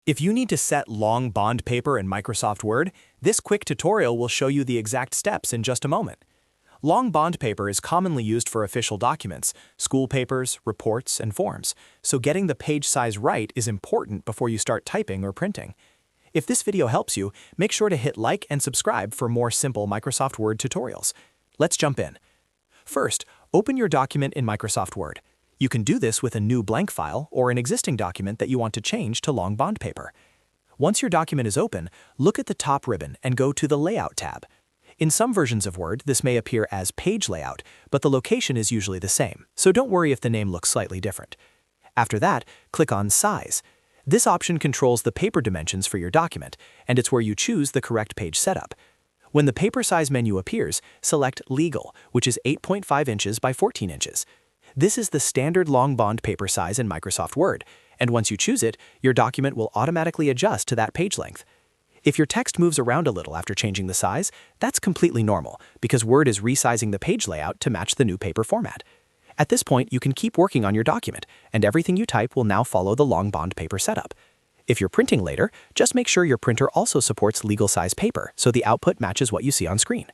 If you need to set long bond paper in Microsoft Word, this quick tutorial will show you the exact steps in just a moment. Long bond paper is commonly used for official documents, school papers, reports, and forms, so getting the page size right is important before you start typing or printing. If this video helps you, make sure to hit like and subscribe for more simple Microsoft Word tutorials. Let's jump in. First, open your document in Microsoft Word. You can do this with a new blank file or an existing document that you want to change to long bond paper. Once your document is open, look at the top ribbon and go to the Layout tab. In some versions of Word, this may appear as Page Layout, but the location is usually the same, so don't worry if the name looks slightly different. After that, click on Size. This option controls the paper dimensions for your document, and it's where you choose the correct page setup. When the paper size menu appears, select Legal, which is 8.5 inches by 14 inches. This is the standard long bond paper size in Microsoft Word, and once you choose it, your document will automatically adjust to that page length. If your text moves around a little after changing the size, that's completely normal because Word is resizing the page layout to match the new paper format. At this point, you can keep working on your document, and everything you type will now follow the long bond paper setup. If you're printing later, just make sure your printer also supports legal size paper so the output matches what you see on screen.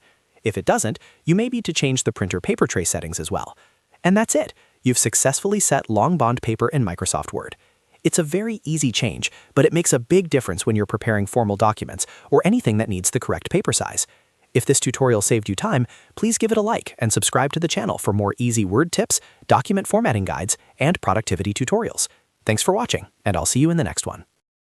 If it doesn't, you may need to change the printer paper tray settings as well. And that's it. You've successfully set long bond paper in Microsoft Word. It's a very easy change, but it makes a big difference when you're preparing formal documents or anything that needs the correct paper size. If this tutorial saved you time, please give it a like and subscribe to the channel for more easy Word tips, document formatting guides, and productivity tutorials. Thanks for watching, and I'll see you in the next one.